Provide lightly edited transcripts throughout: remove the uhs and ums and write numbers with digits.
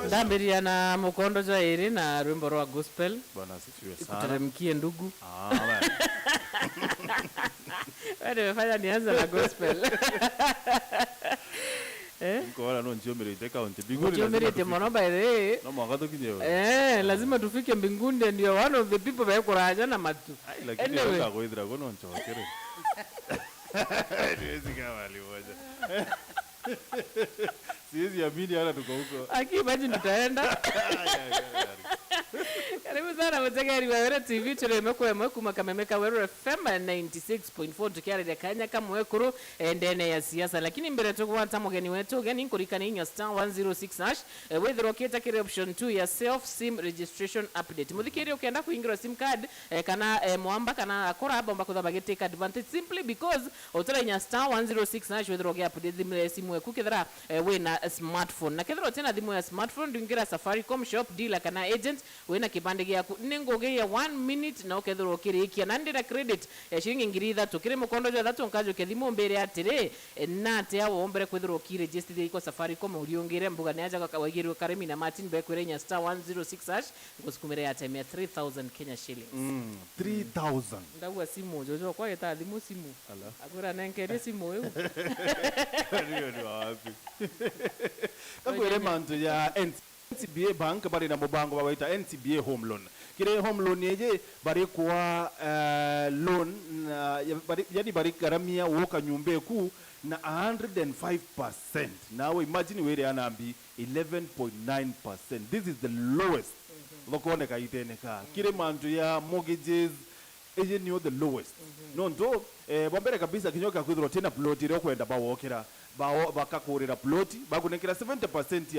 Ndambiria na mukondo jairi na rwimbo rwa gospel. Bwana asifiwe sana. Kuteremkie ndugu. Bwana. Wewe umefanya nianze na gospel. Ngora no njomere iteka on mbinguni. Njomere te mono by the. No mwaka kinyo. Lazima tufike mbinguni ndio one of the people wa kuraja na matu. Lakini waka goidra gono nchokere. Niwezi kama alimoja. Siwezi amini hata tuko huko. Imagine tutaenda. Karibu sana mtegeri wa Wera TV tulemeko Mwekuru Kamemeka Wera FM 96.4 tukiarida Kaanya kama Mwekuru ndene ya siasa, lakini mbele tukuwata mgeni wetu gani nkurikana inyo star 106 # with roketa kile option 2 ya self sim registration update. Muthikiri ukienda kuingira sim card kana mwamba kana akora bomba kuthabagete take advantage simply because utara inya star 106 # with roketa update simu eku kithira wina smartphone na kithira tena thimu ya smartphone ndingira Safaricom shop dealer kana agent wina kibande gyaku ningoge ya 1 minute na ukethira ukirikia na ndira credit shilingi ngiri 3 kire mukondo jwa 3 nkajo kethimo mbere atire nate ya wombere kwithira ukiregister iko Safaricom uliongere mbuga naja kakawagirwe Karemi na Martin Bekwirenya star 106 # ngosikumire ya time ya 3000 Kenya shillings 3000 ndawa simu jojo kwa eta thimu simu agora nenkere simu eu ndio ni wapi kakwere manto ya NCBA bank bari na mubango bawaita NCBA home loan kire home loan yeje bari kwa loan yani bari garamia woka nyumbe ku na 105%. Now imagine where anambi 11.9%. This is the lowest lokone kaiteneka kire manto ya mortgages eje ni the lowest no ndo bombere kabisa kinyoka kwithro tena plot ire kwenda bawokera bakakurira plot bakunekera 70%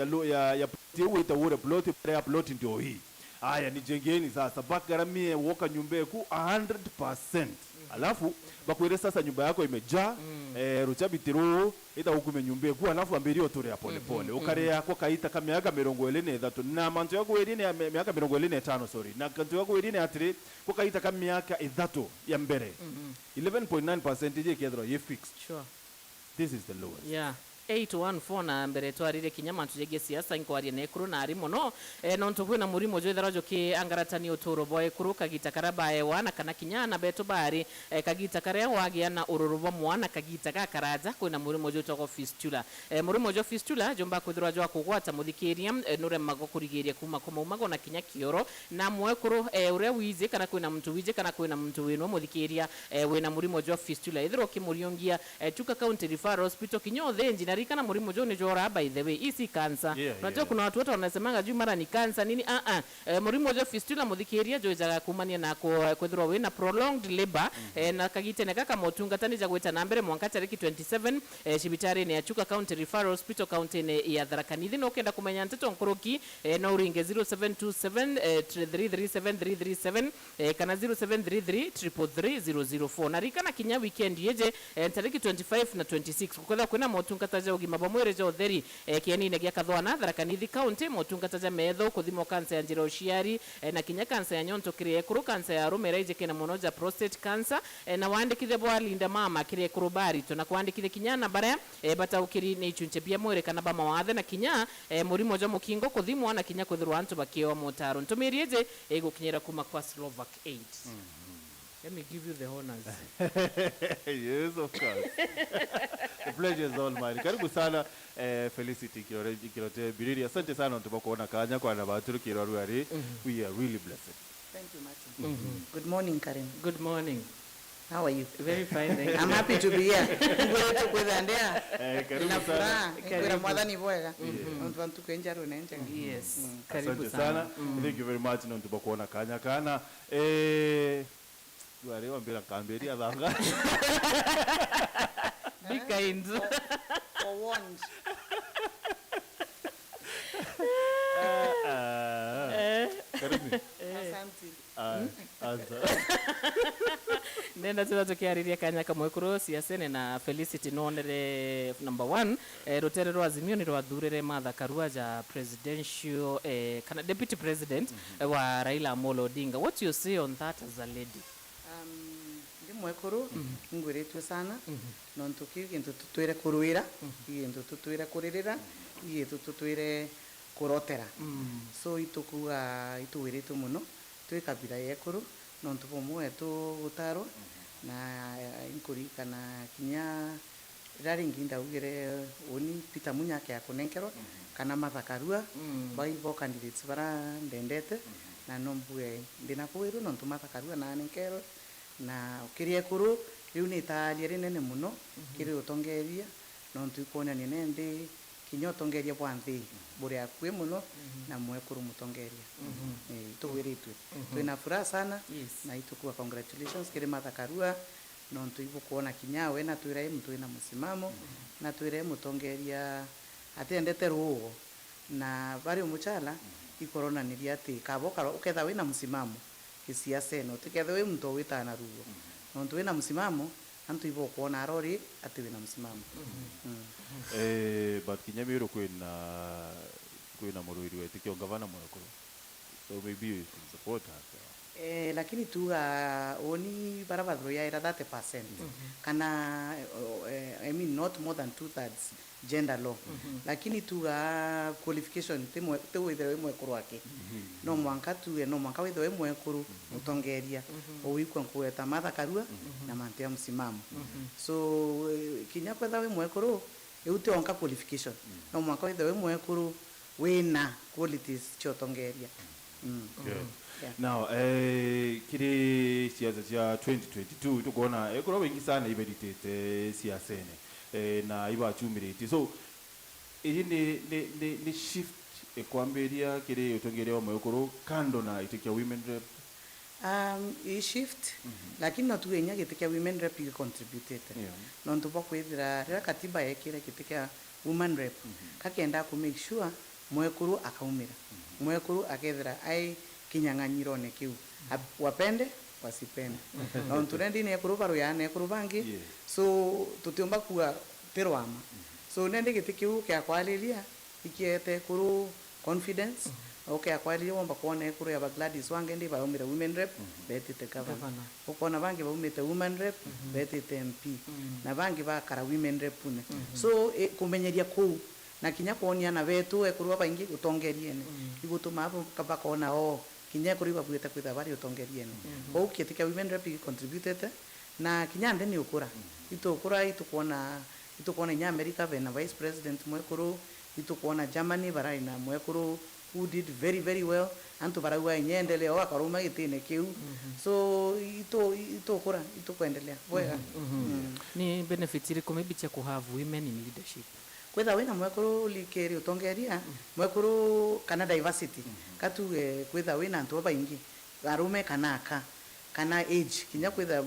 ya wita wore plot ya plot ndio hii haya ni jengeni sasa bakaramie woka nyumbe ku 100%. Alafu bakwire sasa nyumba yako imejaa ruchabitiro ita hukume nyumbe ku alafu ambirio tore ya pole pole ukare yako kaita kama miaka 23 na manto yako werine miaka 25 sorry na kanto yako werine atire ko kaita kama miaka 3 ya mbere 11.9% je kedro ye fixed. Sure, this is the lowest. Yeah. 814 na mbere twarire kinyama tujege siasa inkwari na Ekuru na arimo no nonto kwina murimo joithara joke angaratani uturo boy Ekuru kagita karabae wana kana kinyana beto bari kagita kare wagia na ururubo mwana kagita kakaraja kwina murimo jotoko fistula murimo jo fistula jomba kwithira jo akugwata muthikiria nure magokurigiria kuma umago na kinya kioro na Mwekuru ure wize kana kwina mtu wije kana kwina mtu wino muthikiria wina murimo jo fistula ithiro kimuriongia tuka county referral hospital kinyothe engineer kana murimo jo ni jora by the way isi cancer unajua kuna watu wote wanasemanga juu mara ni cancer nini murimo jo fistula muthikiria jo jaga kumania na kwithirwa wina prolonged labor na kagite ne kaka motungata ja gweta na mbere mwanka tariki 27 cibitari ne achuka county referral hospital county ne ya Tharaka Nithi no kenda kumenya nteto nkoroki no uringe 0727 337 kana 0733 333 na rikana kinya weekend yeje tariki 25 na 26 kukwetha kwina motungata ja ugima bamwere jo theri kianine gya kathwana Tharaka Nithi county motungata ja metho kuthimo cancer ya njira uciari na kinya cancer ya nyonto kire Ekuru cancer ya rumera ije kina monoja prostate cancer na wandikithe bwa linda mama kire Ekuru bari to na kwandikithe kinyana bara bataukiri ni chunche bia mwere kana ba mawathe na kinya murimo jo mukingo kuthimo na kinya kuthirwa antu bakio motaro ntumiri ije egukinyira kuma kwa Slovak Aid. Let me give you the honors. Yes, of course. The pleasure is all mine. Karibu sana Felicity Nkirote Biriri. Asante sana tunapokuona Kaanya kwa na baturu kirwaruari. We are really blessed. Thank you, Martin. Good morning, Karen. Good morning. How are you? Very fine, thank you. I'm happy to be here. Ngwetu kwendea. Karibu Na furaha. sana. Ngwera mwadhani boega. Mtu kwenjaru nenje. Yes. Asante sana. Thank you very much na tunapokuona Kaanya kana Wale mbira kamberi adanga. Be kind. For once. Karibu. Asante. Nenda tuna tukiariria Kaanya kama Mwekuru Ciacene na Felicity nonere number 1 rotere rwa Azimio ni rwathurire Martha Karua ja presidential kana deputy president wa Raila Amolo Odinga. What you say on that as a lady? Ndi Mwekuru ngwiretwe sana nonto kintu tutwire kuruira kintu tutwire kuririra kintu tutwire kurotera so itukuga ituwiritu muno twi kabira ya Ekuru nontu bomwe tu gutaro na inkurikana kinya raringi ndaugire oni Peter Munyake akunenkerwa kana mathakarua baibo candidates bara ndendete na nombue ndina kwiru nontu mathakarua na nenkero na ukiria Ekuru riu ni taria rinene muno kiri utongeria nontu ikona ni nende kinyo tongeria bwanthi buri akwe muno na Mwekuru mutongeria tuwiritwe twina furaha sana na itukuwa congratulations kiri mathakarua nontu ibu kuona kinyawe na twire mtu ina msimamo na twire mutongeria atendete ruo na bari umuchala ikorona ni ati kaboka uketha wina msimamo kisiasa no tiketha we mtu witana ruo nontu wina msimamo antu ibo kuona arori ati wina msimamo but kinyamiro kwina muruiri wetu kio gavana Mwekuru so maybe you should support her. Lakini tu oni barabara ya ira 30% kana I mean not more than 2/3 gender law lakini tu qualification te wethe Mwekuru wake no mwanka tu no mwanka wethe Mwekuru mutongeria oikwa kueta mathakarua na mantia msimamo so kinya kwetha Mwekuru eute onka qualification no mwanka wethe Mwekuru wina qualities chotongeria Now, kiri siasa cha 2022 tukona Ekuru wengi sana ibeditete Ciacene na iba chumiriti so iyi ni shift ekwamberia kiri utongeria Mwekuru kando na itikia women rep i shift lakini no tuenya gitikia women rep i contributed nontu bakwithira rira katiba yekire gitikia women rep kakenda ku make sure Mwekuru akaumira Mwekuru akethira ai kinyang'anyiro ne kiu wapende wasipende na nturendi ne Ekuru baro ya ne Ekuru bangi so tutiomba kuwa terwama so nende gitikiu kya kwalilia ikiete Ekuru confidence okay akwalilia wamba kuona Ekuru ya Gladys wange ndi baumira women rep betite governor ukona bangi baumite women rep betite MP na bangi bakara women rep ne so kumenyeria ku na kinya kuonia na betu Ekuru abaingi utongeriene igutuma abo kabakona kinya Ekuru babueta kwitha bari utongeriene o kietika women rep contributed na kinya ndeni ukura itukuona nya America bena vice president Mwekuru itukuona Germany barai na Mwekuru who did very very well antu baragwa nyendele o akaruma gitine kiu so itokura itukuendelea wega ni benefits iri maybe cha ku have women in leadership kwetha wina Mwekuru likeri utongeria Mwekuru kana diversity katu kwetha wina antu baingi arume kana age kinya kwetha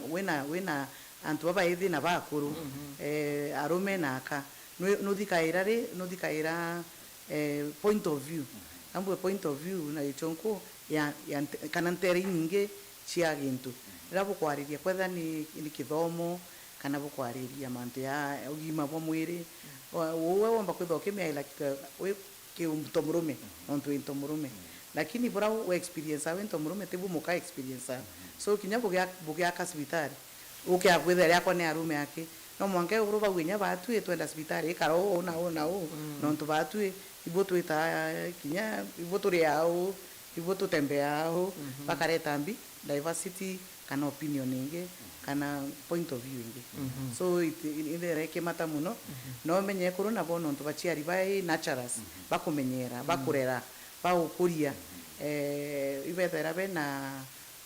wina antu abaithi na bakuru arume naka no thikaira point of view ambu point of view na ichonko ya kana nteri nyingi cia gintu rabo kwariria kwetha ni kithomo kana bukwariria mantu ya ugima bwa mwiri wewe wamba kwithokemia ila ke mtomurume onto intomurume lakini bora we experience awe ntomurume tebu muka experience so kinya bugia kasibitari uke akwithera yako ne arume yake no mwange uruba gwinya batu etwenda sibitari karo ona no ntu batu ibotu ita kinya ibotu riao ibotu tembeao bakareta mbi diversity kana opinion inge kana point of view inge so ithera ikimata muno no menye Ekuru na bono ntu bachiari bai naturals bakumenyera bakurera baukuria ibethera bena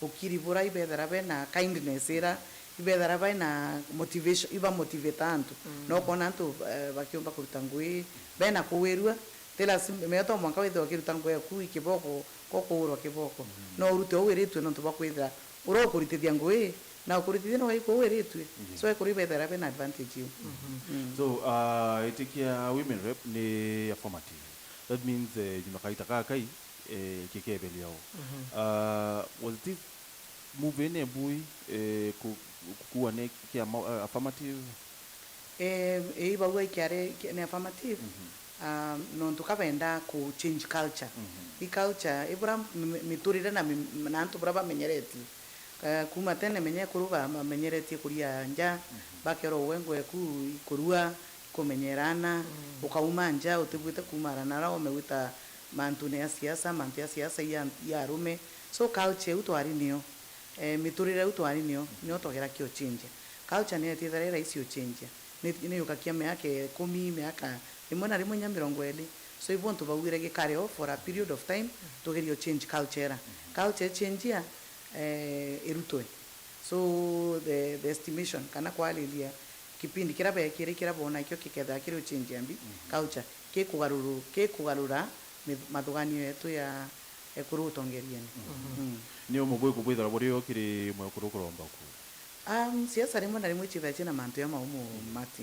ukiri bura ibethera bena kindness era ibethera bena motivation iba motivate antu no kona antu bakiomba kurutangui bena kuwerua tela meto mwanka wetho kirutangui ku ikiboko kokuro kiboko no urute oweretwe no tubakwithira urokuritithia ngui na ukurithithia no waiko oweretwe so Ekuru bethera bena advantage you so itikia women rep ni affirmative that means jumakaita kai kikebeli yao was this move in bui kuwa ne kia affirmative iba ikiare ne affirmative no tukabenda ku change culture i culture ibura miturire na nantu bura bamenyereti kuma tene menye kuruba bamenyereti kuria nja bakero wengwe kurua kumenyerana ukauma nja utibwite kumarana rao mewita mantu ya siasa ya arume so culture utwari niyo miturire utwari niyo togera kio change culture ni etithare raisi o change ni yukakia miaka 10 miaka rimwe na rimwe nya 20 so ibo ntu bawire gikare o for a period of time togerio change culture change ya irutwe so the estimation kana kwalilia kipindi kira bona ikyo kiketha kiri change ambi culture ke kugarura mathuganio yetu ya ekuru tongeriani ni umugwe kubwithara burio kiri mwekuru kuromba ku siasa rimwe na rimwe chitha na mantu ya maumu mati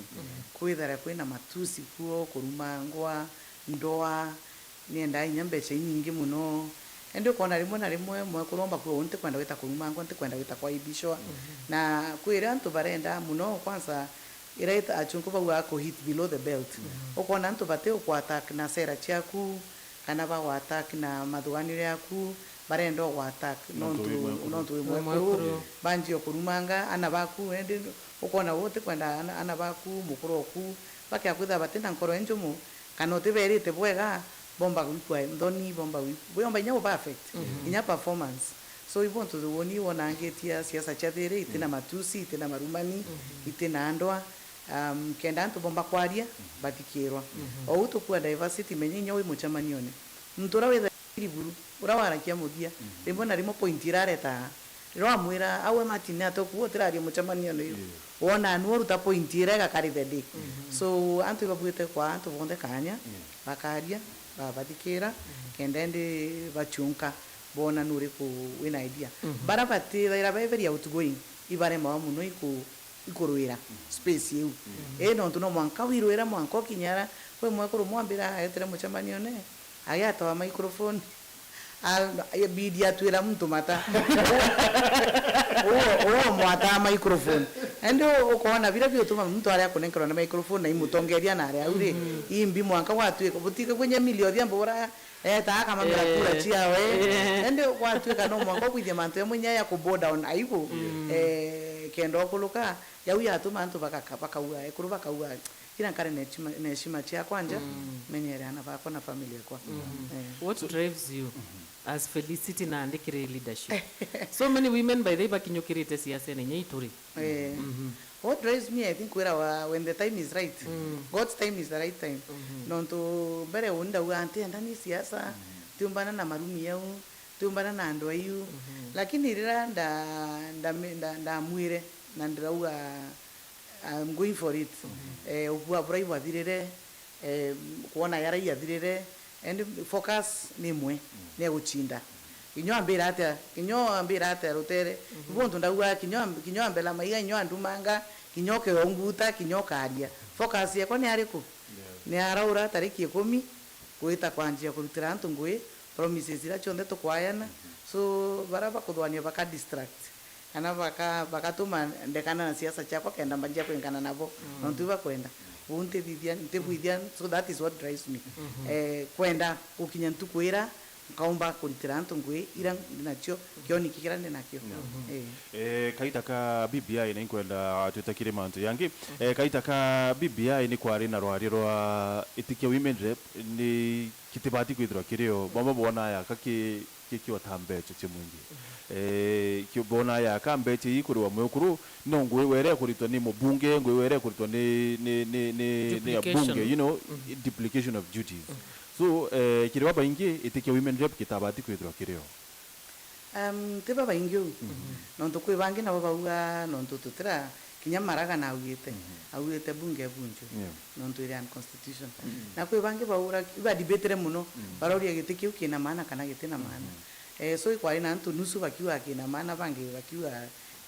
kwithara kwina matusi kuo kurumangwa ndoa nienda inyambeche nyingi muno ende kona rimwe na rimwe mwekuromba kuo unte kwenda wita kurumangwa nte kwenda wita kwa ibishwa na kwira antu barenda muno kwanza iraita achunkuba wako hit below the belt ukona antu bateo kwa attack na sera chiaku kana ba attack na mathuganire yaku barenda wa attack nontu mwekuru banji okurumanga ana baku ende ukona wote kwenda ana baku mukuru oku bakiakwitha batenda nkoro enjumu kana otiberite bwega bomba gwikwa ndoni bomba inyo perfect inya performance so ibo ntu woni wonangetia siasa chathere itina matusi itina marumani itina andoa kenda antu bomba kwaria batikirwa o utukua diversity menyenyo wi muchamanione ntura wetha iriburu urawara kia muthia rimwe na rimwe point irareta rwa mwira awe matine atokuo tirari muchamanione yo wona anu ruta point irega kari the day so antu babwite kwa antu bonde Kaanya bakaria babatikira kenda ndi bachunka bona nuri ku wina idea barabati ira very outgoing ibare mawa muno ikuruira space yu no ntuno mwanka wiruira mwanka kinyara kwe mwekuru mwambira etere muchamanione ayatoa microphone ya bidi atwira mtu mata mwata microphone endo ukona vile vile tuma mtu ari akonekera na microphone na imutongeria na ari uri imbi mwanka watwika butika kwenye milioni ya mbora ta kama mrakura chia we endo watwika no mwanka kwije mantu ya munya ya kuboda on aibu kendo kuluka ya uya atuma antu bakaua ekuru bakaua kila kare neshima chia kwanja menyere ana bako na familia kwa what drives you as Felicity na andikire leadership so many women by the bakinyukirite siasa nenye ituri what drives me I think when the time is right God's time is the right time nonto bere unda uante ndani siasa tumbana na marumi yao tumbana na ndo ayu lakini rira nda mwire na ndrauga I'm going for it ubua brai wathirire kuona yara yathirire and focus ni mwe ne guchinda kinyo ambira ate rutere ubuntu ndauga kinyo ambela maiga kinyo andumanga kinyo ke onguta kinyo karia focus yako ni ariku ni araura tariki 10 kuita kwanjia kurutira antu ngwe promises ira chonde to kwayana so baraba kudwania baka distract ana bakatuma ndekana na siasa chako kenda mbanja kwengana nabo nontuba kwenda unte vidian so that is what drives me kwenda ukinyantu kwera kaumba kuritirantu ngwe ira nacho kioni kikirane nakyo kaita ka BBI ni kwenda tutakire mantu yangi kaita ka BBI ni kwari na rwari rwa itikia women rep ni kitibati kwithira kirio bomba bona ya kaki kiki watambe cyo mungi kibona ya kambe ti ikuri wa mwekuru no ngwe were kurito ni mubunge ngwe were kurito ni bunge you know duplication of duties so kiriwa baingi itikia women rep kitabati kwithira kirio tiba baingi nonto kwibangi na bauga nonto tutira kinyamaraga na awite bunge bunjo nonto irian constitution na kwibangi baura iba debatere muno baroria gitikia ukina maana kana gitina maana so kwa ina antu nusu bakiwa kina maana bangi bakiwa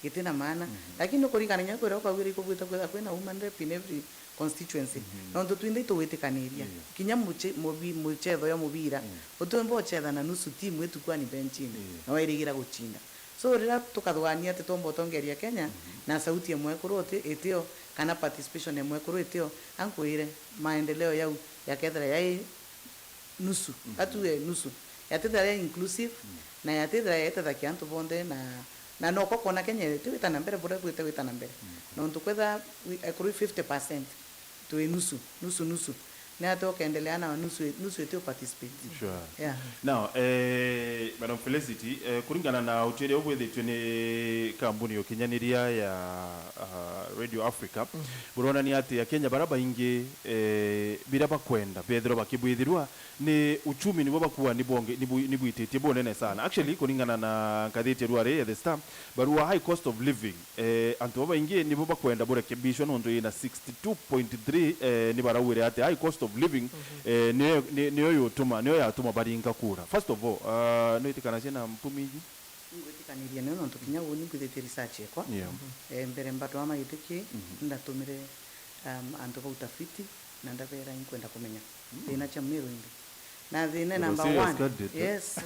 gitina maana lakini kurikana nyako ro kwa wiri kubuta kwa kwena women rep in every constituency nonto twinde to wetekaniria kinya muchetho ya mubira utumbo chetha na nusu timu wetu kwa ni benchini na wairigira guchinda so rira tukathwania ati tombo tongeria Kenya na sauti ya Mwekuru etio kana participation ya Mwekuru etio ankuire maendeleo yau yakethera yai nusu atuwe nusu yatethera inclusive na yatethera yetha kiantu bonde na noko kona Kenya tuita na mbere bure kuita wita na mbere nonto kwetha ekuru 50% to nusu ni hata ukaendelea na nusu yetu participate. Sure. Yeah. Now, Madam Felicity, kulingana na uchere obwethitwe ni kambuni yokinyaniria ya Radio Africa, burona ni ati ya Kenya baraba ingi bira bakwenda bethero bakibwithirwa ni uchumi nibo bakuwa nibwititie bonene sana. Actually kulingana na ngathiti rware at the stamp barua high cost of living antu baba ingi nibo bakwenda burekebishwa nonto ina 62.3 ni barawire ati high cost of living niyo yatuma baringa kura. First of all, no itikana chena mpumiji ngwetikaniria neno ntukinya woni kwithite research yakwa mbere mbato ama yitiki ndatumire antu ba utafiti na ndabera inkwenda kumenya thina cha Meru indi na thina number 1 yes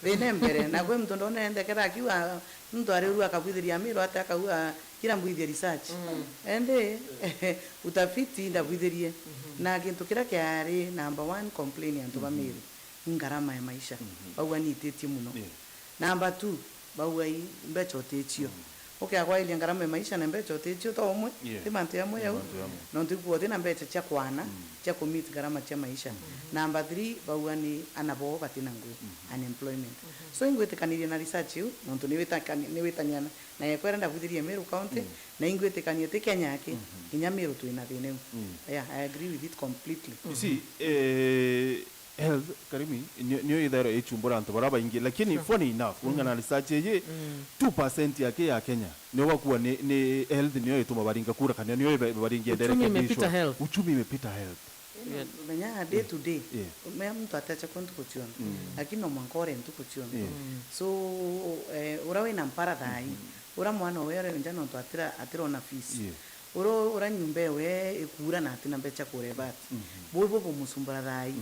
thina mbere na gwe mtu ndone endekera akiwa mtu ariru akabwithiria Meru hata akaua kila mbwithia research ende utafiti ndabwithirie na kintu kira kiari number 1 complain antu ba Meru ngarama ya maisha bauwa ni itetie muno. Number 2 bauwa mbecho techio okay akwa ile ngarama ya maisha na mbecho techio to omwe timantu ya moya no ndikuwa tena mbecho cha kwana cha commit garama cha maisha. Number 3 bauwa ni anabo batina ngwe unemployment. So ingwetekanirie na research yu no niwetanyana na yekwenda buthirie Meru county na ingwetekanie te Kenya yake inya Meru tu ina thine. Yeah, I agree with it completely. You see health karimi niyo idhara echumbura antu baraba ingi lakini funny enough ungana research ye 2% yake ya Kenya niyo wakuwa ni health niyo ituma baringa kura kana niyo baringi endelea uchumi imepita health menya day to day mtu atacha kontu kuchiona lakini no mwankore ntu kuchiona so urawe na mparadai ura mwana were njano ntu atira na fees ura nyumbe we ekura na atina becha kurebati bobo bomusumbura dai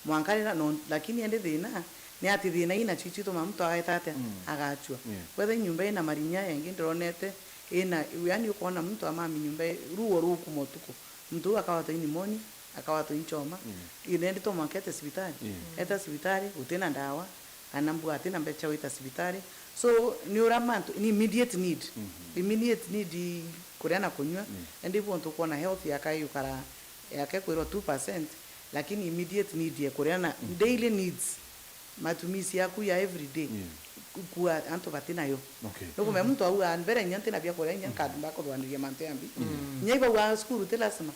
mwankarira no lakini ende thina ni ati thina ina chichito mamto aetate agachwa whether nyumba ina marinya yangi ndronete ina yani ukona mtu amami nyumba ruo ruku motuko mtu akawata ini moni akawata inchoma inendi to market hospitali eta hospitali utena ndawa anambu atina becha wita hospitali so ni uramanto ni immediate need kuriana kunywa ndipo ntu kuona health yakayukara yake kwero 2% lakini immediate need ya kuriana daily needs matumizi yaku ya everyday kuwa anto batina yo nuko mtu au anbere nyante na bya korea nyanka mbako rwandiye mante ambi nyaiba wa skuru telasima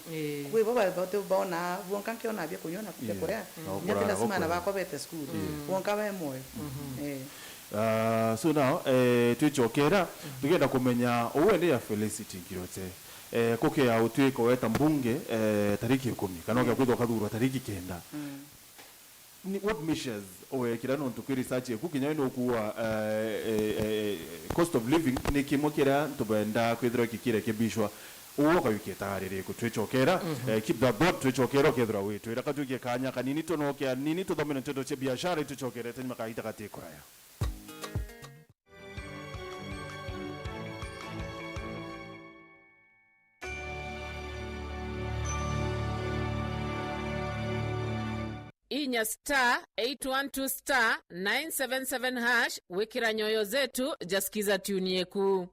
kwe baba bote bona wonka kyo na bya kunyona bya korea nyate lasima na bako bete skuru wonka ba moyo so now tuichokera tugenda kumenya uwende ya Felicity Nkirote koke ya utwiko weta mbunge tariki 10 kanoga kwitwa kadhuru tariki 9 what measures owe kirano ntuko research kukinya no kuwa cost of living ni kimokera ntubenda kwithira kikire kibishwa uwo kayuketare ko twechokera keep the board twechokera kedra wetu ira katuke kanya kanini tonoke nini to domino toto che biashara twechokera tani makaita katikora ya inya *812*977# wekira nyoyo zetu jasikiza tuni yeku.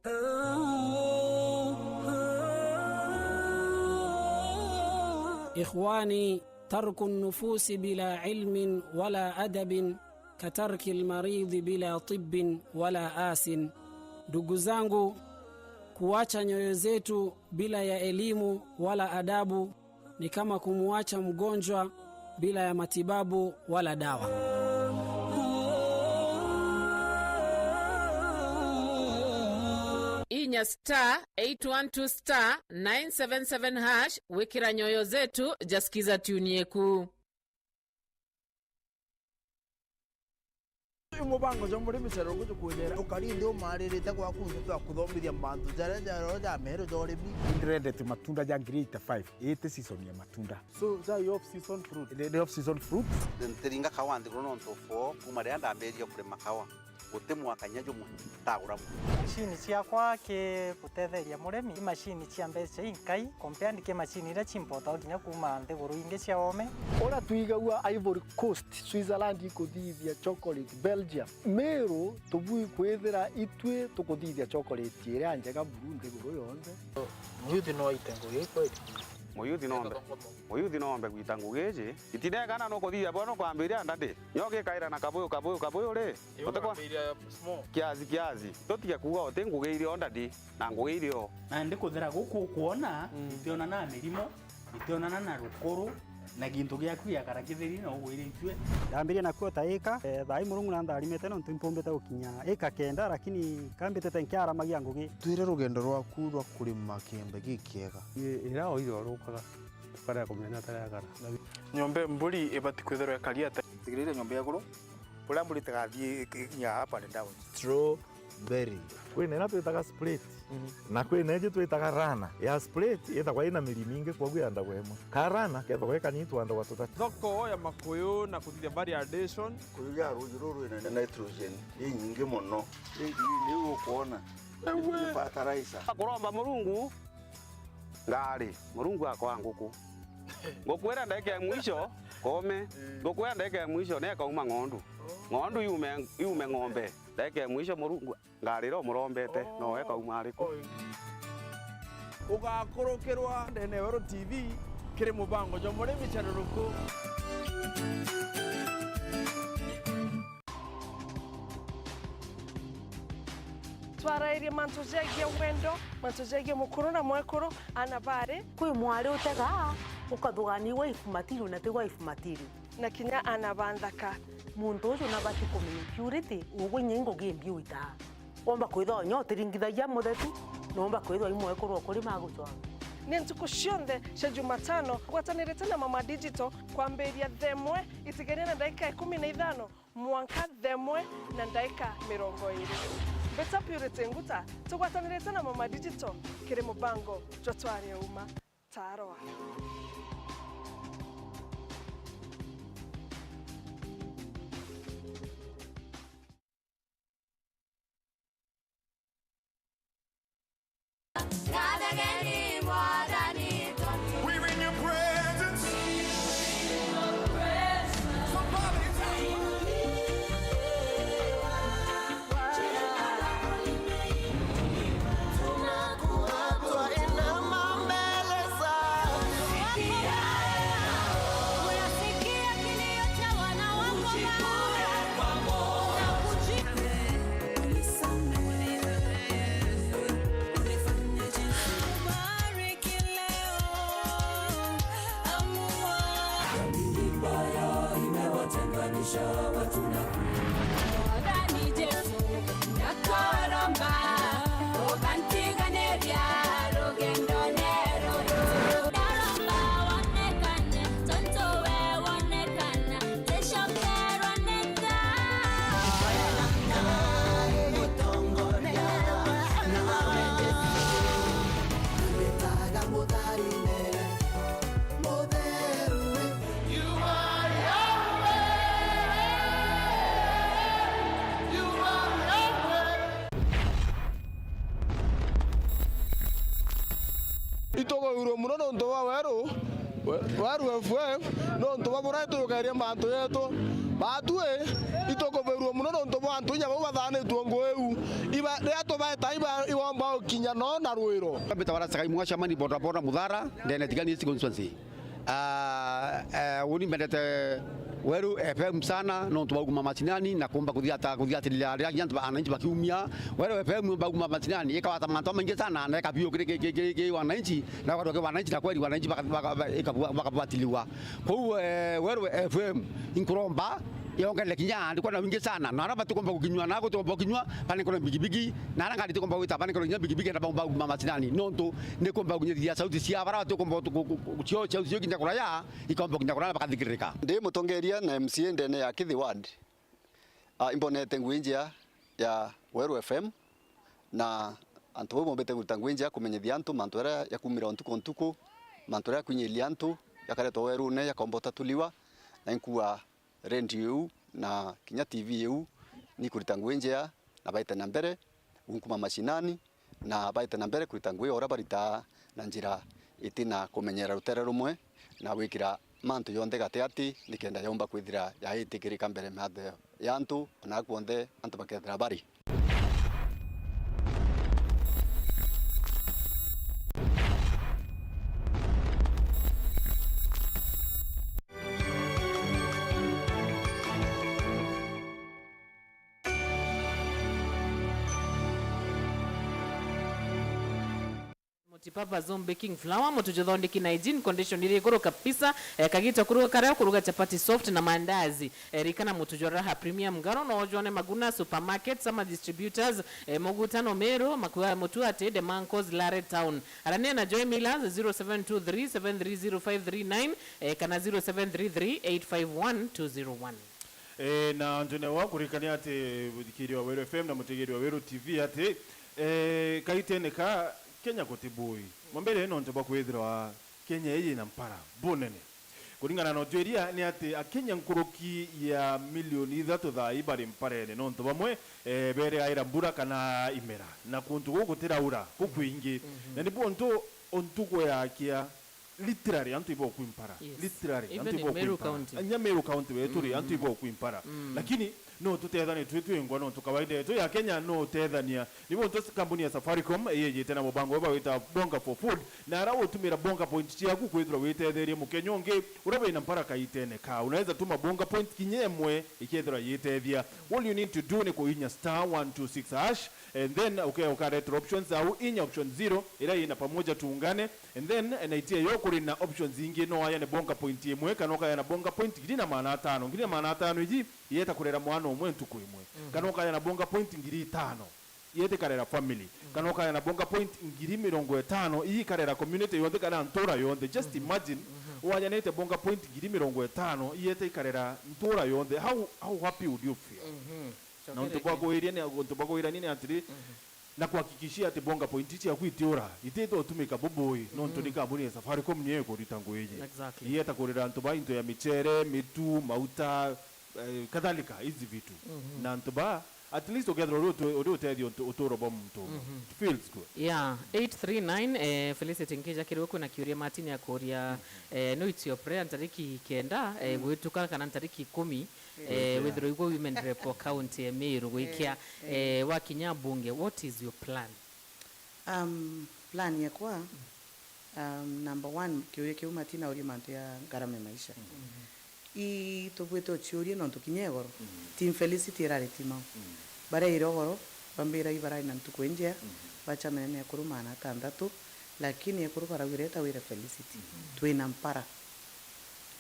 إخواني ترك النفوس بلا علم ولا أدب كترك المريض بلا طب ولا آس. Ndugu zangu, kuacha nyoyo zetu bila ya elimu wala adabu ni kama kumuacha mgonjwa bila ya matibabu wala dawa. Inya *812*977# wekira nyoyo zetu jasikiza tuni yeku. Umubango jo muri misero gujo kunyera ukarinde umaririte kwa kuntu twa kuthomithia mantu jare ja mehero jore bi indrede matunda ja grade 5 ete season ya matunda so za off season fruit the off season fruit nteringa kawandi grono ntofo kumare ndamberia kure makawa utemwa kanyajo mu tagura machine ciakwa ke kutetheria muremi machine cia mbeca inkai compare ke machine ira chimpota nginya kuma nthiguru ingi cia ome ora tuigaua Ivory Coast Switzerland ikuthithia chocolate Belgium Meru tubui kwithira itwe tukuthithia chocolate ira njega buru nthiguru yonthe youth no itengo yiko Moyuthi nombe gwita ngugeji itinegana no kuthia bono kwambiria ndade nyoke kaira na kabuyu ri utekwa kiazi totia kuga ote ngugeire ondade na ngugeire o na ndikuthira guku kuona itiona na mirimo itiona na rukuru na gintu giaku ya karakithiri no gwire itwe ndambiria na kuota eka thai murungu na ndarimete no ntimpombete gukinya eka kenda lakini kambite tenkiara magia ngugi twire rugendo rwaku rwa kurima kiembe gikiega ira o iro rukaga tukara kumenya tarakara nyombe mburi ibati kwithirwa kariata tigirire nyombe yaguru pula mburi tagathie kinya hapa and down strawberry kwina na twitaga split na kwina ije twitaga rana ya split ithagwa ina miri mingi kwoguo yanda gwema karana kethagwa ikanyitwa anda gwatuta thoko ya makuyu na kuthithia variation kuya ruru ina nitrogen nyingi muno ni ukuona fertilizer kuromba murungu ngari murungu akwa nguku ngokwera ndeke ya mwisho kome ngokwera ndeke ya mwisho neka uma ng'ondu yume ng'ombe ndeke ya mwisho murungu ngari ro murombete no eka uma ariko ugakurukirwa ndene Wero TV kiri mubango jo muri micharuruku twarairie mantu jegie wendo mantu jegie mukuru na mwekuru ana bare kwi mwari utega ukathugani wa ifumatiru na tigwa ifumatiru na kinya ana bandaka muntu ucio na bati kumenya purity ugwe nyengo gembi uita omba kwitho nyotiringithagia muthetu nomba kwitho imwekuru okuri maguchwa ni ntuku cionthe cia Jumatano gwatanirite na Mama Digital kwambiria themwe itigania na ndagika 15 mwanka themwe na ndagika 20 Beta Purity nguta tugwatanirite na Mama Digital kiri mubango jwa twari uma taroa muno nonto wa Wero FM nonto wa bora tukaria mantu yetu batue itoko beru muno nonto wa antu nya bathane tuongo eu iba reato ba taiba iwamba okinya no na Rwiro betawara sakai mwasha mani boda mudhara ndene tigani constituency uni mbete Wero FM sana nonto baguma machinani na kumba kudhiatilia nyantu ananchi bakiumia Wero FM baguma machinani ikawata manto mengi sana na kapio kile wananchi na watu wananchi na kweli wananchi bakapatiliwa kwa Wero FM inkuromba yongele kinya ndiko na wingi sana na raba tukomba kukinywa nako tukomba kukinywa pane kono bigibigi na ranga tukomba wita pane kono nya bigibigi na bomba machinani nonto ndikomba kunyithia sauti cia bara tukomba kuchio chio kinya kuraya ikomba kinya kuraya bakathikirika ndi mutongeria na MCA ndene ya Kithi Ward imbonete ngwinjia ya Wero FM na antu bo mbete ngwinjia kumenyithia antu mantwera ya kumira ntuko mantwera kunyilia antu yakaretwo Wero ne yakombota tuliwa na inkuwa radio na kinya TV eu ni kurita ngwenjea na baita na mbere unkuma mashinani na baita na mbere kurita ngwe ora barita na njira itina kumenyera rutere rumwe na wikira mantu yonde gateati nikenda yomba kwithira ya itikirika mbere mathe yantu na kuonde antu bakethira bari multipurpose zone baking flour mutujothondeki na hygiene condition iri iguru kabisa kagita kuruga kareo kuruga chapati soft na mandazi rikana mutujora ha premium ngaro no ojone maguna supermarkets ama distributors mogutano mero makuwa mutua tede mancos lare town arane na joy millers 0723730539 kana 0733851201 na njone wa kurikania ate thikiri wa Weru FM na mutegeri wa Weru TV ate kaitene ka Kenya kotibui mwambele no ntoba kwithirwa Kenya iyi na mpara bonene kuringana na Nigeria ni ati Kenya nkuruki ya milioni 3 tha ibari mparene no ntoba mwe bere aira mbura kana imera na kuntu gukutira ura kukwingi na ndipo ontuko ya kia literally antu ibo kuimpara literally antu ibo kuimpara Meru county weturi antu ibo kuimpara lakini no tutethania twitwengwa no tukawaida tu ya Kenya no tethania nibo to kampuni ya Safaricom yeje tena mubango weba wita bonga for food na arawo tumira bonga point ciaku kwithira witetherie mukenyonge uraba ina mpara kaitene ka unaweza tuma bonga point kinyemwe ikethira yitethia all you need to do ni kuinya *126# and then ukareta options au inya option 0 ila ina pamoja tuungane and then enaitia yoko na options zingi no aya ne bonga point imwe kanoka ya na bonga point gina maana 5 ngina maana 5 iji yeta kurera mwana omwe ntuko imwe kanoka ya na bonga point ngiri 5 yete karera family kanoka ya na bonga point ngiri 50 iyi karera community yonde kana ntora yonde just imagine wanya nete bonga point ngiri 50 yete karera ntora yonde how happy would you feel na ntubako irani ni atiri na kuhakikishia ati bonga point ichi ya kuitiora iteto tumika boboi no ntonika kampuni ya Safaricom nyewe ko ritango yeje yeta korera ntoba into ya michere mitu mauta kadhalika hizi vitu na ntoba at least together odo tedi otoro bom mtu feels good 839 Felicity Nkirote na Kiuria Martin ya Korea no it's your prayer tariki kenda gwitukana kana tariki 10 with the women rep county ya Meru wikia wakinya bunge. What is your plan? Plan ya kwa number 1 Kiuria Martin na orimanto ya garame maisha I tobweto chiurie no tukinyegoro team Felicity raritima bare irogoro bambira ibara ina ntukwenjea bacha menene Ekuru mana 6 lakini Ekuru baragireta wira Felicity twina mpara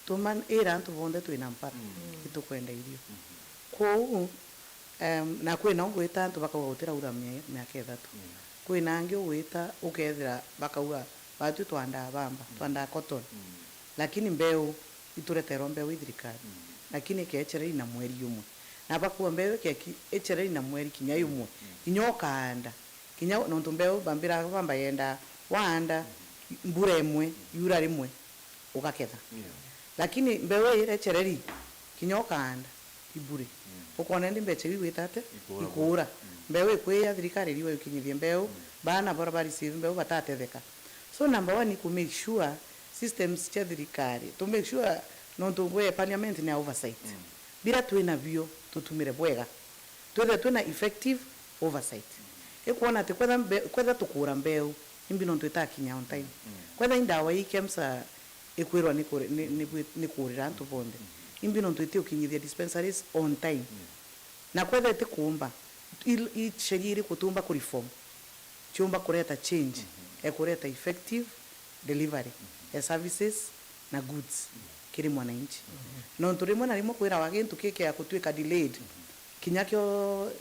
tuman era ntu bonde twina mpara itukwenda irio ko na kwina ngwita ntu bakagutira ura miaka 3 kwina ngio gwita ukethira bakauga batu twanda bamba twanda cotton lakini mbeu ituretero mbeu ithirikari lakini kecherei na mweri umwe na bakuwa mbeu keki echerei na mweri kinya umwe inyokaanda kinya nontu mbeu bambira bamba yenda wanda mbura emwe yura rimwe ukaketha lakini mbeu echereri kinyokaanda ibure ukona ndi mbeche wiwitate ikura mbeu ikweya thirikari riwe ukinyithie mbeu bana bora bari receive mbeu batatetheka so number 1 ni ku make sure systems cha thirikari to make sure no tungwe parliament na oversight bila tuina vio tutumire bwega twina effective oversight ekuona te kwetha tukura mbeu imbi no twitakinya on time kwetha indawa ikemsa ekwirwa ni kurira antu bonde imbi no twite ukinyithia dispensaries on time na kwetha te kuumba i sheria kutumba ku reform chumba kureta change ekureta effective delivery ya services na goods kiri mwananchi no turimo na rimo kwira wagentu keke ya kutwika delayed kinyakyo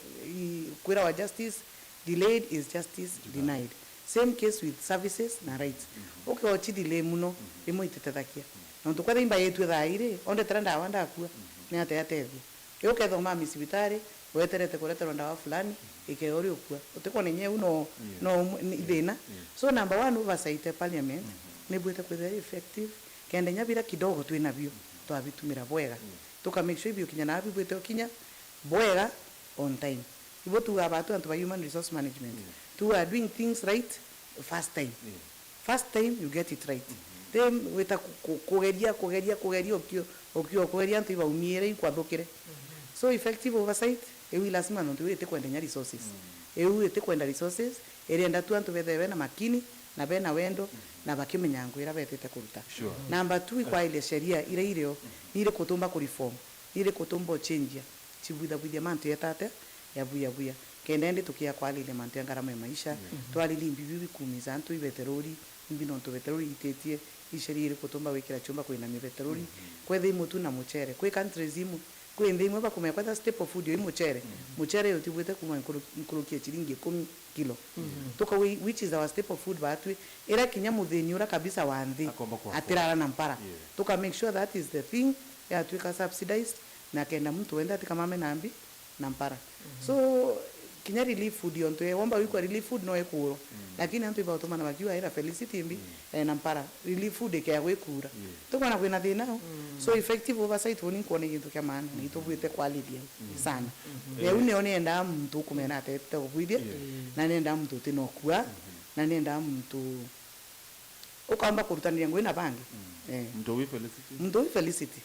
kwira wa justice delayed is justice denied same case with services na rights okay ochi delay muno rimo itetetakia no tukwatha imba yetu thaire onde trenda wanda akua ni ateatethi yoke thoma misibitari weterete kuletera ndawa fulani ikeori okua utekone nyeu no idena so number 1 oversight parliament ni bwete kwetha effective kende nyabira kidogo twina bio twabitumira bwega tuka make sure bio kinya na abi bwete kinya bwega on time ibo tu abatu antu ba human resource management tu are doing things right first time you get it right then weta kugeria okio kugeria antu iba umiere ikwathukire so effective oversight ewi lazima no tuwete kwenda resources ewi ete kwenda resources erienda tu antu bethe na makini na bena wendo na bakimenya ngwira betete kuruta number 2 kwa ile sheria ile ireo ile kutumba ku reform ile kutumba change chibudha mantu yetate ya buya kenda ndi tukia kwalile mantu ya ngarama ya maisha twalili imbibi kumiza antu iveterori imbino ntu veterori itetie isheri kutomba wekira chumba kwina miveterori kwethe imutu na muchere kwe countries imu kwende imwe bakumya kwatha staple food yo muchere yo tibwete kuma nkurukia chiringi 10 kilo toka which is our staple food batwe era kinya mutheni ura kabisa wanthi atirara na mpara toka make sure that is the thing ya tuika subsidized na kenda mtu wenda atikamame nambi na mpara so kinya relief food yo ntoe womba wiko relief food no ekuro lakini antu iba otoma na bakiwa era Felicity mbi na mpara relief food ke yawe kura toka na kwena thina so effective oversight woni kuone kintu kya maana ni tobwete quality sana une one enda mtu kumena atete kubwithia na nenda mtu tinokua na nenda mtu ukamba kurutania ngwina bangi mtu Felicity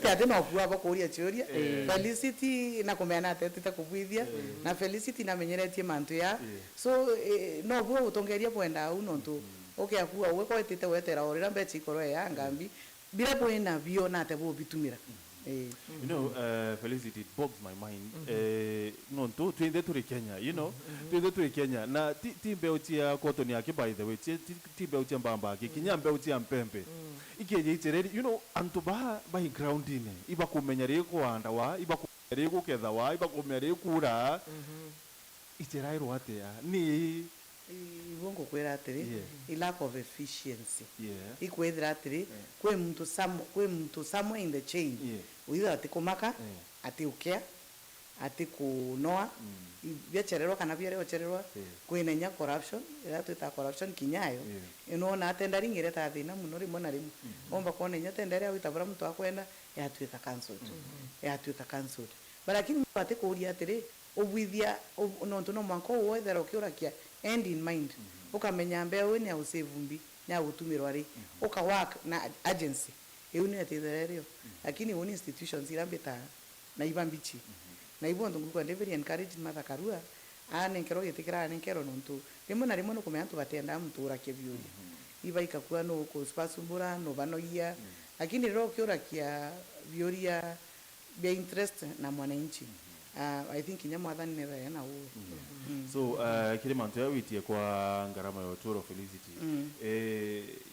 atena kuwa bakoria choria Felicity na kumena atete kubwithia na Felicity na menyeretie mantu ya so no bwo utongeria kwenda uno ntu akuwa uwe kwetete wetera orira mbechi ikoro ya ngambi bila kwena bio na atebo bitumira you know, Felicity, it bogs my mind. No, tuende turi Kenya, you know, tuende turi Kenya. Na timbe utia kotoni yake, by the way, timbe utia mbamba, kinyambe utia mpembe. Ikeje ichereri, you know, antuba by grounding. Iba kumenyere ko andawa, iba kumenyere ko kedawa, iba kumenyere kura. Icherai roate ya ni ibongo kwera atiri lack of efficiency ikwethira atiri kwe mtu somewhere in the chain uitha atikumaka atiukia atikunoa byachererwa kana byareochererwa kwinenya corruption ira twita corruption kinyayo inona atendari ngire ta thina muno rimwe na rimwe omba kuona nya tendari awitabura mtu akwenda yatwika cancelled lakini atikuria atiri obwithia nontu no mwanko wethera ukiurakia end in mind ukamenya mbeo ni au save mbi nya gutumirwa ri uka work na agency euni atethererio lakini uni institutions irambita na ibambichi na ibo ndo ngukwa very encourage mathakarua ane nkero yetikira ane nkero nontu rimwe na rimwe no kumenya antu batenda mtu urakie biuri iba ikakua no ko spasumbura no banoia lakini ro kiurakia biuria bia interest na mwananchi I think nyamwathani nera yana uwe so kile mantu ya witie kwa ngarama ya utoro Felicity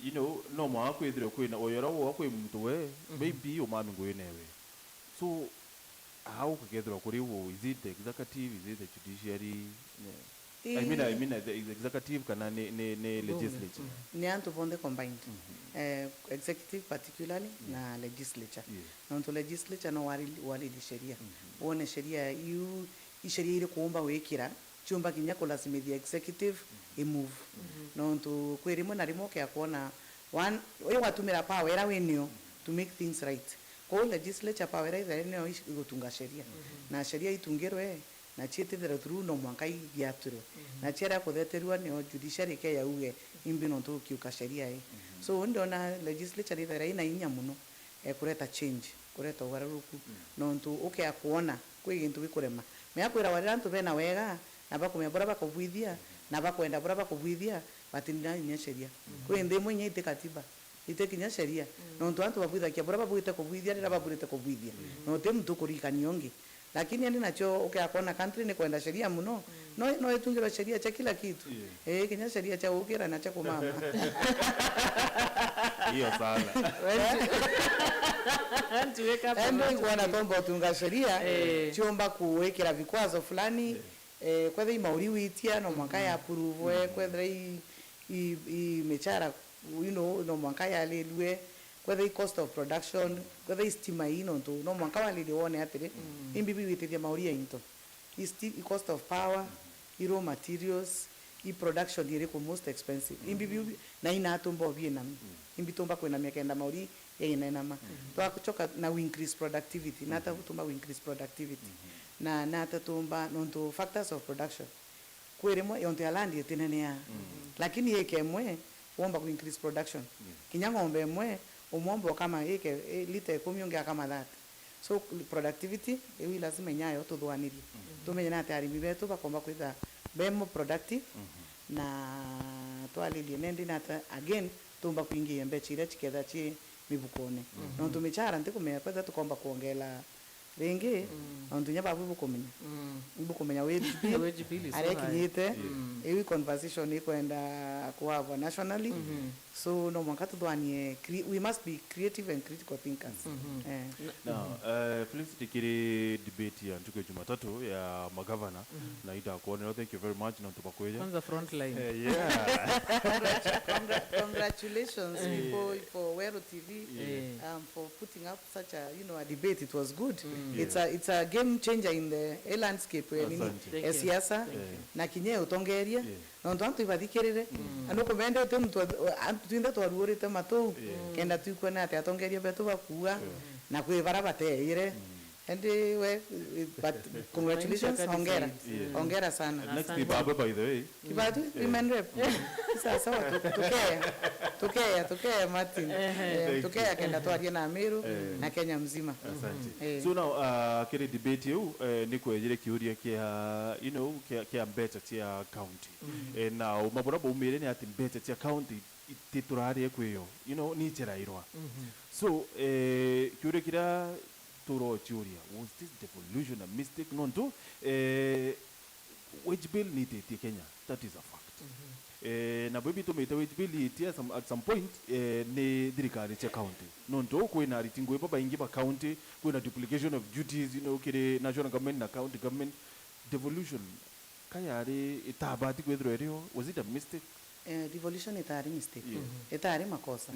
you know no mwa kwithire kwina oyora wo kwi mtu we maybe umami ngwenewe so how kugethera kuri wo is it the executive is it the judiciary I mean the executive kana ne legislature ni antu bonde combined executive particularly na legislature na to legislature no wali sheria one sheria yu sheria ile kuomba wekira chumba kinya kulasimithia executive imove no to kwirimo na rimo ke akona one we watumira power era wenio to make things right ko legislature power era nio igotunga sheria na sheria itungirwe na chietethera through no mwankai giaturo na chiera kutheterwa ni judiciary ke ya uge imbino to kiuka sheria so ndona legislature ithera ina inya muno kureta change kureta ugaruruku no ntu akuona kwi gintu gikurema me akwira warira ntu bena wega na bakumya bora bakubwithia na bakwenda bora bakubwithia batinda inya sheria kwi ndi mwenye ite katiba ite kinya sheria no ntu antu babwitha kia bora babwite kubwithia rira babwite kubwithia no te mtu kurikania ongi lakini andi nacho akuona country ni kwenda sheria muno no etungirwa sheria cha kila kitu kinya sheria cha ukira na cha kumama hiyo sana ndio ikuona tombo tunga sheria chiomba kuwekera vikwazo fulani kwethe imauriwitia no mwaka ya approve kwethe i mechara you know no mwaka ya lelwe kwethe cost of production kwethe stima ino to no mwaka wa lilione atire imbibi witithia mauria into cost of power raw materials production dire ko most expensive imbibi na ina atumbo biena imbitomba kwena miakenda mauri ina nama to akuchoka na we increase productivity na ta kutumba we increase productivity na ta tumba nonto factors of production kweremo yonte alandi yetenenea lakini yeke mwe omba ku increase production kinyangombe mwe umombo kama yeke lita 10 onge kama that so productivity ewi lazima nyayo tuthwanirie tumenye na tayari mibeto bakomba kwitha bemo productive na twalilie nendi na again tumba kuingia mbechi ile chiketha chi mibukone no tumechara ntikumenya kwetha tukomba kuongela Renge onto nya babu bukomenya wage bill are kinyite ewi conversation iko enda kwa nationally so no mwaka tudwanie we must be creative and critical thinkers. Now Felicity kiri debate ya tuko Jumatatu ya magavana na itakuwa. Thank you very much na tupakweja on the front line. Congratulations for Wero TV for putting up such a a debate. It was good. It's a game changer in the landscape ya siasa na kinye utongeria na ndantu ibadikirire anoko bende tumtu twinda twaruorite matu kenda tukona ate atongeria betu bakua na kwibara bateire and but congratulations, hongera sana. Next Kibaba, by the way. Kibaba, women rep. Sasa tukea Martin. Tukea kenda tuarie na Meru na Kenya mzima. Asante. So now kile debate you niko yele kiuria kia kia mbeta tia county. Na umabora umire ni ati mbeta tia county titurari kweyo. Ni terairwa. So kiuria kira was this devolution a mistake? No, wage bill needed in Kenya. That is a fact. Na baby to meet wage bill at some point ne dirikari cha county. No, ko ina ritingwe baba ingiba county ko na duplication of duties, kire national government na county government. Devolution kaya ari itabati kwedro was it a mistake? Devolution itari mistake. Itari makosa.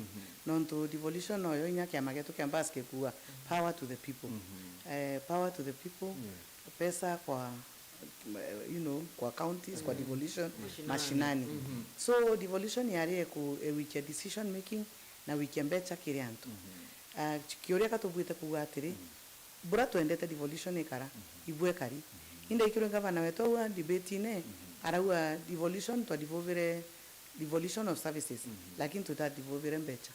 Nonto devolution no yo inya kiama getu kiambaske kuwa power to the people. Power to the people. Pesa kwa kwa counties kwa devolution mashinani. So devolution yari ku wiki decision making na wiki mbecha kirianto. Kioria katubuite kuwa atiri bura tuendete devolution ikara ibwe kari. Inde ikiro gavana wetu wa debate ne arawa devolution to devolution of services lakini tuta devolve mbecha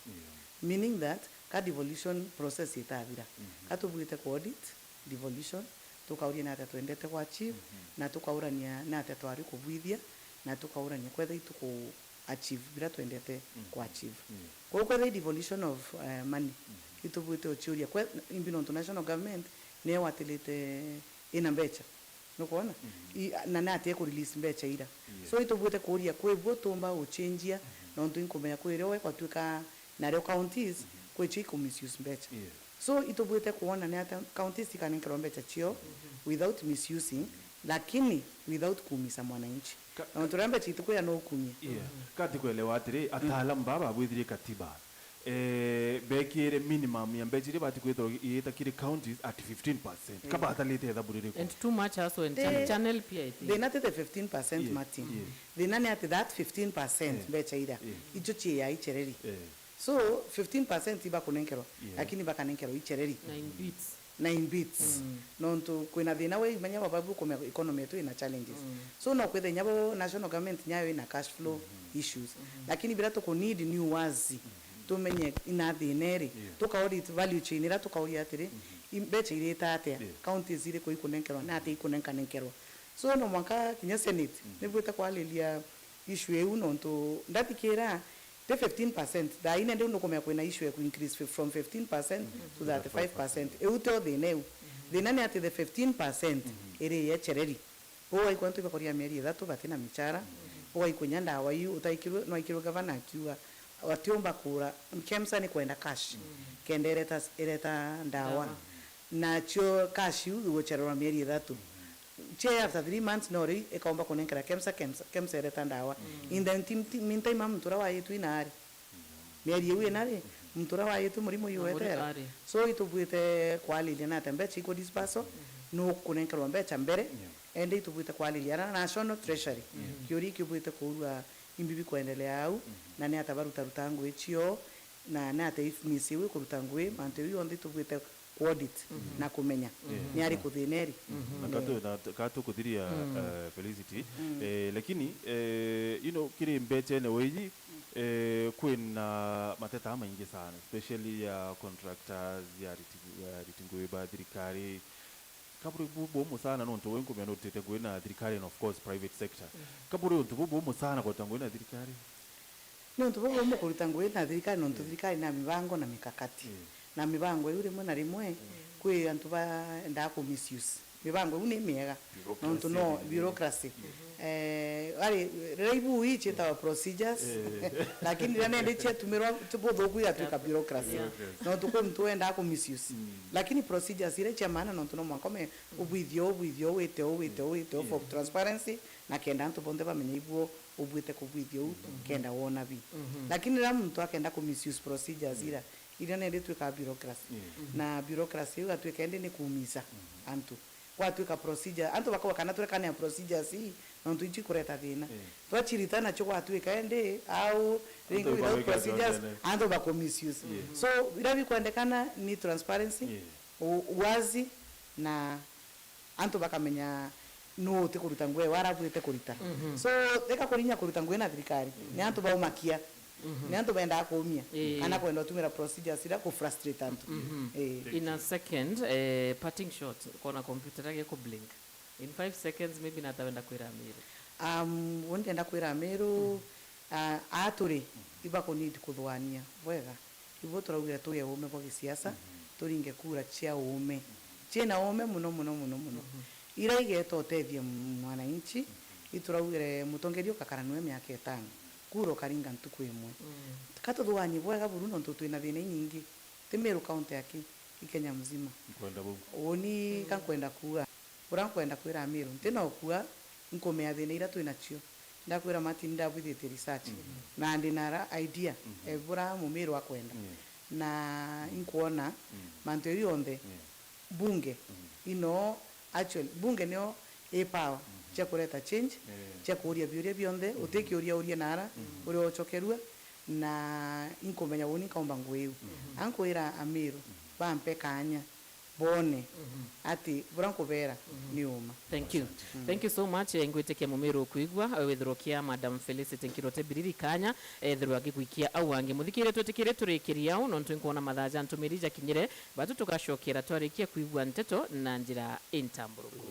meaning that ka devolution process itabira katubuite ku audit devolution tukauria na tuendete kwa chief na tukaurania na twari kubwithia na tukaurania kwetha ituku achieve bila tuendete kwa chief kwa kwetha devolution of money itubuite ochuria kwa imbino international government ne watilite ina mbecha nukuona na nate ku release mbecha ira so itubuite kuria kwebwo tumba uchenjia no ndu inkomenya kwire kwa tuka na reo counties kwechi ku misuse mbecha so itubuite kuona ne ata counties ikanenkero mbecha chio without misusing lakini without kumisa mwananchi na turambe chitukuya no kumye kati kuelewa atire ataalamu baba bwithire katiba bekire minimum ya mbejiri bati kwetho yeta kire counties at 15% kaba atalete da burire and too much also in channel pia they not at 15% Martin they not at that 15% becha ida icho chi ya ichereri so 15% iba kunenkero lakini baka nenkero ichereri 9 bits nonto kwina thina we manya babu ko economy yetu ina challenges so no kwethe nyabo national government nyayo ina cash flow issues lakini bila to need new wazi tumenye ina thineri tuka audit value chain ira tukauria atiri mbecha ireta atia counties ire ko ikunenkerwa na ati ikunenkanenkerwa so no mwaka kinya senate nibweta kwalilia issue eu nonto ndatikira the 15% da ine ndio ndokomea kwena issue ku increase from 15% to 35% eu to the nani ati the 15% ire yechereri o ikwantu bakoria mieri thatu batina michara o ikunyanda wa yu utaikirwe no ikirwe gavana akiwa watiomba kura KEMSA ni kwenda cash kende ireta ndawa na cho cash uocherwa mieri thatu che after 3 months nori ikaomba kunenkera KEMSA ireta ndawa in the meantime mtura wa yetu inari mieri yewe nari mtura wa yetu murimo yuwetera so itubuite kwalilia na tembechi ko disperso no kunenkerwa mbecha mbere ende itubuite kwalilia na national treasury kiori kibuite kurua imbibi kuendelea au na ne atabaruta rutangu echio na ate ifmisiwe ku rutangu mante yu ondi tubwete audit na kumenya ni ari kuthineri na kato kuthiria Felicity lakini kile mbete ne weji kwina mateta maingi sana especially ya contractors ya ritingwe ba dirikari kaburi bubu sana no nto wenko meno tete gwena dirikari and of course private sector kaburi nto bubu sana kwa tangwena dirikari no nto bubu ko tangwena dirikari no nto dirikari na mibango na mikakati na mibango yure mwana rimwe kwi antu ba enda ku misuse mibango une miega nontu no bureaucracy ari reibu ichi ta procedures lakini rane ndiche tumiro tubodo ku ya tuka bureaucracy nontu ko mtu enda ku misuse lakini procedures ile cha maana nontu no mwakome ubwithio wete for transparency na kenda antu bonde bamenye ibuo ubwite kubwithio kenda wona bi lakini ra mtu akenda ku misuse procedures ira nende tuka bureaucracy na bureaucracy gatweka ende ni kuumisa antu watuika procedure antu bakwa kana turekana ya procedures nontu ichi kureta thina twachiritana cho watuika ende au ringo without procedures antu bako misuse so iravi kuandekana ni transparency wazi na antu bakamenya no te kuruta ngwe warabwite kurita so teka kurinya kuruta ngwe na thirikari ni antu baumakia ni antu baenda akumia kana kwenda tumira procedures ira ku frustrate antu in a second parting shot kona computer yake ku blink in 5 seconds maybe natawenda kwira Meru wonde kwira Meru aturi iba ko need kuthwania wega ibo turawira tuye ume kwa kisiasa turinge kura chia ume chena ume muno ira igeto tethie mwananchi iturawire mutongerio kakaranwe miaka 5 kuro karinga ntuku imwe katuthwani bwega buruno ntu twina thina nyingi Meru county yake ikenya mzima kwenda bugu oni kankwenda kuwa urankwenda kwira Meru ntino kuwa nkomea thina ira twina cio ndakwira mati ndabwithite research na ndinara idea bura Meru akwenda na inkuona manto yonde bunge ino actually bunge nio power cha kuleta change cha kuria biuria bionde uteki uria nara uri ochokerua na inkomenya woni kaomba ngweu ankwira Meru bampe Kaanya bone ati buranko vera ni uma. Thank you so much ngwitekia Meru kuigwa withrokia Madam Felicity Nkirote Biriri-Arienda thirwagi kuikia awange muthikire twetikire turikiria uno ntwinkuona mathaja ntumirija kinyire batu tukashokera twarikia kuigwa nteto na njira intamburuku.